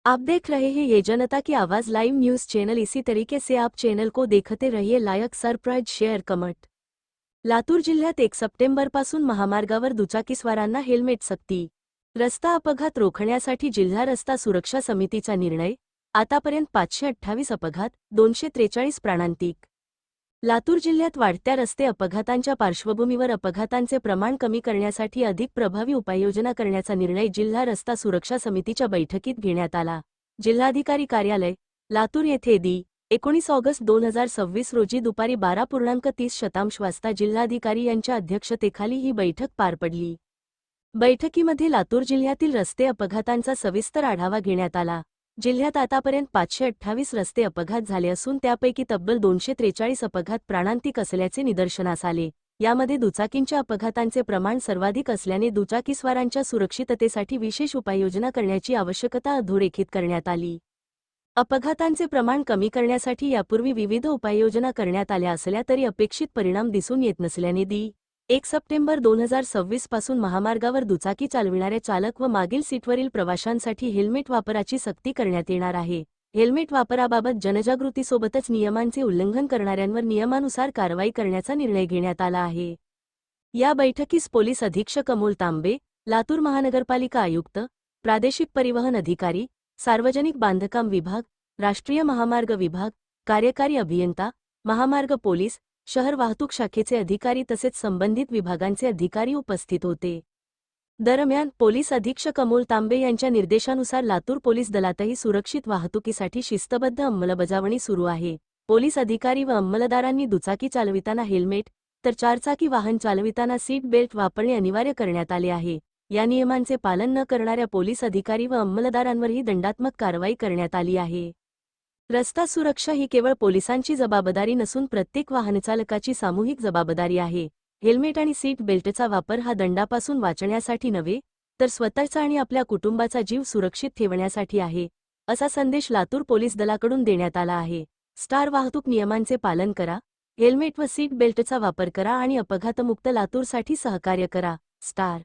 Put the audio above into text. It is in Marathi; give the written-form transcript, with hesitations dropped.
आप देख रहे हैं ये जनता की आवाज लाइव न्यूज चैनल। इसी तरीके से आप चैनल को देखते रहिए। लायक सरप्राईज शेअर कमेंट। लातूर जिल्ह्यात 1 सप्टेंबरपासून महामार्गावर दुचाकीस्वारांना हेल्मेट सक्ती। रस्ता अपघात रोखण्यासाठी जिल्हा रस्ता सुरक्षा समितीचा निर्णय। आतापर्यंत 528 अपघात, 243 प्राणांतिक। लातूर जिल्ह्यात वाढत्या रस्ते अपघातांच्या पार्श्वभूमीवर अपघातांचे प्रमाण कमी करण्यासाठी अधिक प्रभावी उपाययोजना करण्याचा निर्णय जिल्हा रस्ता सुरक्षा समितीच्या बैठकीत घेण्यात आला। जिल्हाधिकारी कार्यालय, लातूर येथे 19 ऑगस्ट 2026 रोजी दुपारी 12:30 वाजता जिल्हाधिकारी यांच्या अध्यक्षतेखाली ही बैठक पार पडली। बैठकीमध्ये लातूर जिल्ह्यातील रस्ते अपघातांचा सविस्तर आढावा घेण्यात आला। जिल्ह्यात आतापर्यंत 528 रस्ते अपघात झाले असून त्यापैकी तब्बल 243 अपघात प्राणांतिक असल्याचे निदर्शनास आले। यामध्ये दुचाकींच्या अपघातांचे प्रमाण सर्वाधिक असल्याने दुचाकीस्वारांच्या सुरक्षिततेसाठी विशेष उपाययोजना करण्याची आवश्यकता अधोरेखित करण्यात आली। अपघातांचे प्रमाण कमी करण्यासाठी यापूर्वी विविध उपाययोजना करण्यात आल्या असल्या तरी अपेक्षित परिणाम दिसून येत नसल्याने 1 सप्टेंबर 2026 पासून महामार्गावर दुचाकी चालविणाऱ्या चालक व मागील सीटवरील प्रवाशांसाठी हेल्मेट वापराची सक्ती करण्यात येणार आहे। हेल्मेट वापराबाबत जनजागृतीसोबतच नियमांचे उल्लंघन करणाऱ्यांवर नियमानुसार कारवाई करण्याचा निर्णय घेण्यात आला आहे। या बैठकीस पोलीस अधीक्षक अमोल तांबे, लातूर महानगरपालिका आयुक्त, प्रादेशिक परिवहन अधिकारी, सार्वजनिक बांधकाम विभाग, राष्ट्रीय महामार्ग विभाग, कार्यकारी अभियंता, महामार्ग पोलीस, शहर वाहतूक शाखेचे अधिकारी तसेच संबंधित विभागांचे अधिकारी उपस्थित होते। दरम्यान पोलीस अधीक्षक अमोल तांबे यांच्या निर्देशानुसार लातूर पोलीस दलातही सुरक्षित वाहतुकीसाठी शिस्तबद्ध अंमलबजावणी सुरू आहे। पोलीस अधिकारी व अंमलदारांनी दुचाकी चालविताना हेल्मेट, तर चारचाकी वाहन चालविताना सीट बेल्ट वापरणे अनिवार्य करण्यात आले आहे। या नियमांचे पालन न करणाऱ्या पोलीस अधिकारी व अंमलदारांवरही दंडात्मक कारवाई करण्यात आली आहे। रस्ता सुरक्षा ही केवळ पोलिसांची जबाबदारी नसून प्रत्येक वाहनचालकाची सामूहिक जबाबदारी आहे। हेल्मेट आणि सीट बेल्टचा वापर हा दंडापासून वाचण्यासाठी नव्हे, तर स्वतःचा आणि आपल्या कुटुंबाचा जीव सुरक्षित ठेवण्यासाठी आहे, असा संदेश लातूर पोलीस दलाकडून देण्यात आला आहे। स्टार वाहतूक नियमांचे पालन करा, हेल्मेट व सीट बेल्टचा वापर करा आणि अपघातमुक्त लातूरसाठी सहकार्य करा। स्टार